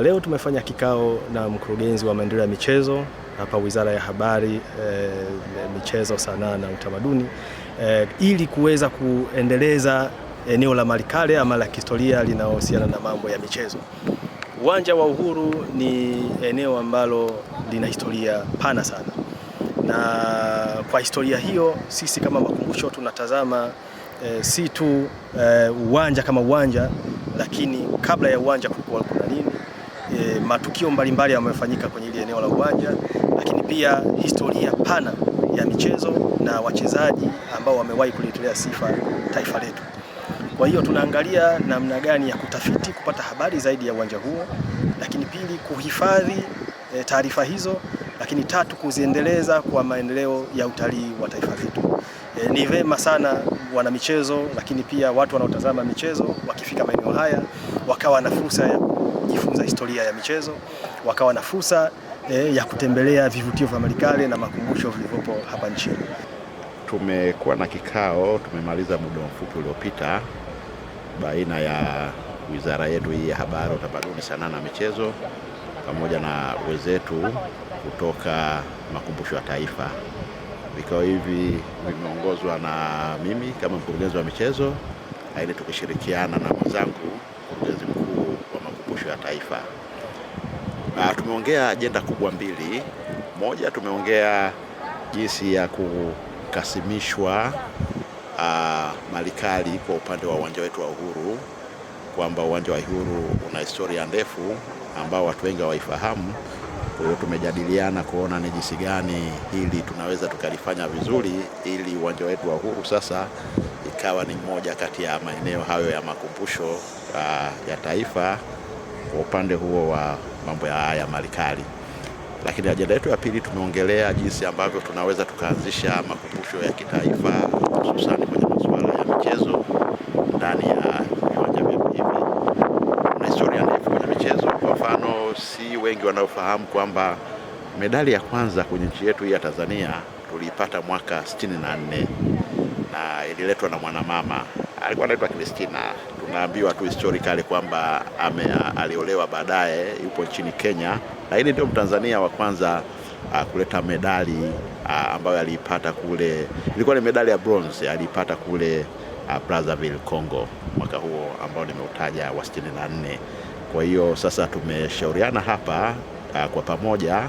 Leo tumefanya kikao na mkurugenzi wa maendeleo ya michezo hapa Wizara ya Habari, Michezo, Sanaa na Utamaduni ili kuweza kuendeleza eneo la Malikale ama la kihistoria linalohusiana na mambo ya michezo. Uwanja wa Uhuru ni eneo ambalo lina historia pana sana, na kwa historia hiyo sisi kama makumbusho tunatazama si tu uwanja kama uwanja, lakini kabla ya uwanja kulikuwa kuna nini, matukio mbalimbali yamefanyika kwenye ile eneo la uwanja, lakini pia historia pana ya michezo na wachezaji ambao wamewahi kuletelea sifa taifa letu. Kwa hiyo tunaangalia namna gani ya kutafiti, kupata habari zaidi ya uwanja huo, lakini pili kuhifadhi taarifa hizo, lakini tatu kuziendeleza kwa maendeleo ya utalii wa taifa letu. Ni vema sana wana michezo, lakini pia watu wanaotazama michezo wakifika maeneo haya wakawa na fursa ya kujifunza historia ya michezo, wakawa na fursa ya kutembelea vivutio vya Malikale na makumbusho vilivyopo hapa nchini. Tumekuwa na kikao, tumemaliza muda mfupi uliopita, baina ya wizara yetu hii ya Habari, Utamaduni, Sanaa na Michezo pamoja na wenzetu kutoka Makumbusho ya Taifa. Vikao hivi vimeongozwa na mimi kama mkurugenzi wa michezo, ili tukishirikiana na mwenzangu mkurugenzi mkuu wa Makumbusho ya Taifa. Tumeongea ajenda kubwa mbili. Moja, tumeongea jinsi ya kukasimishwa Malikale kwa upande wa uwanja wetu wa Uhuru, kwamba uwanja wa Uhuru una historia ndefu ambao watu wengi hawaifahamu. Kwa hiyo tumejadiliana kuona ni jinsi gani hili tunaweza tukalifanya vizuri, ili uwanja wetu wa Uhuru sasa ikawa ni moja kati ya maeneo hayo ya makumbusho ya taifa kwa upande huo wa mambo ya Malikale. Lakini ajenda yetu ya pili, tumeongelea jinsi ambavyo tunaweza tukaanzisha makumbusho ya kitaifa hususan kwenye masuala ya michezo ndani ya viwanja vyetu hivi. Na historia ndefu kwenye michezo. Kwa mfano, si wengi wanaofahamu kwamba medali ya kwanza kwenye nchi yetu hii ya Tanzania tuliipata mwaka 64 na ililetwa na mwanamama, alikuwa anaitwa Christina. Tunaambiwa tu historically kwamba aliolewa baadaye, yupo nchini Kenya, na hili ndio Mtanzania wa kwanza kuleta medali ambayo aliipata kule. Ilikuwa ni medali ya bronze, aliipata kule Brazzaville, Congo, mwaka huo ambao nimeutaja wa 64. Kwa hiyo sasa tumeshauriana hapa kwa pamoja,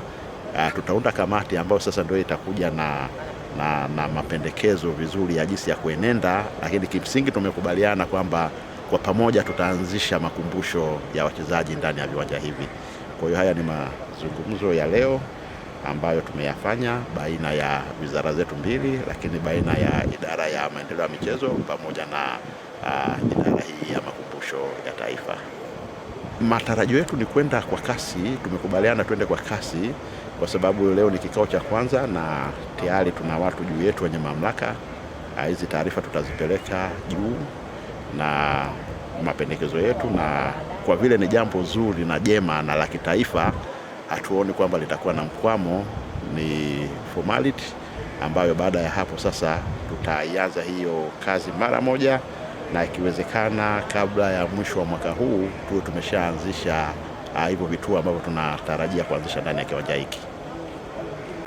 tutaunda kamati ambayo sasa ndio itakuja na mapendekezo vizuri ya jinsi ya kuenenda, lakini kimsingi tumekubaliana kwamba kwa pamoja tutaanzisha makumbusho ya wachezaji ndani ya viwanja hivi. Kwa hiyo haya ni mazungumzo ya leo ambayo tumeyafanya baina ya wizara zetu mbili, lakini baina ya idara ya maendeleo ya michezo pamoja na idara hii ya makumbusho ya taifa. Matarajio yetu ni kwenda kwa kasi, tumekubaliana twende kwa kasi kwa sababu leo ni kikao cha kwanza na tayari tuna watu juu yetu wenye mamlaka. Hizi taarifa tutazipeleka juu na mapendekezo yetu, na kwa vile ni jambo zuri na jema na la kitaifa, hatuoni kwamba litakuwa na mkwamo. Ni formality ambayo baada ya hapo sasa tutaianza hiyo kazi mara moja, na ikiwezekana kabla ya mwisho wa mwaka huu tuwe tumeshaanzisha hivyo vituo ambavyo tunatarajia kuanzisha ndani ya kiwanja hiki.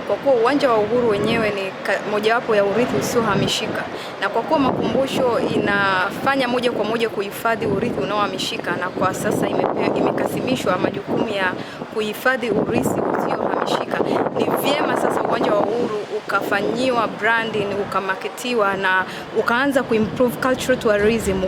Kwa kuwa uwanja wa Uhuru wenyewe ni mojawapo ya urithi usiohamishika, na kwa kuwa makumbusho inafanya moja kwa moja kuhifadhi urithi unaohamishika, na kwa sasa imekasimishwa majukumu ya kuhifadhi urithi usiohamishika, ni vyema sasa uwanja wa Uhuru ukafanyiwa branding, ukamarketiwa na ukaanza kuimprove cultural tourism.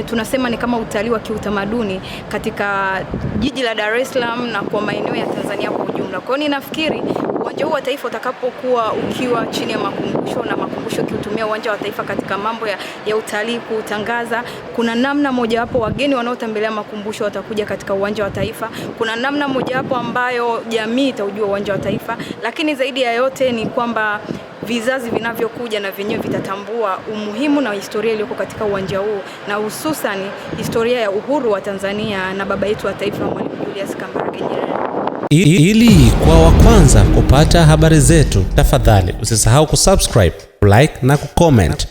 Tunasema ni kama utalii wa kiutamaduni katika jiji la Dar es Salaam na kwa maeneo ya Tanzania kwa ujumla. Kwa hiyo ninafikiri uwanja huu wa taifa utakapokuwa ukiwa chini ya makumbusho na makumbusho kiutumia uwanja wa taifa katika mambo ya utalii kutangaza, kuna namna mojawapo wageni wanaotembelea makumbusho watakuja katika uwanja wa taifa, kuna namna mojawapo ambayo jamii itaujua uwanja wa taifa, lakini zaidi ya yote ni kwamba vizazi vinavyokuja na vyenyewe vitatambua umuhimu na historia iliyoko katika uwanja huu, na hususan historia ya uhuru wa Tanzania na baba yetu wa taifa Mwalimu Julius Kambarage Nyerere. Ili kwa wa kwanza kupata habari zetu, tafadhali usisahau kusubscribe, like na kucomment.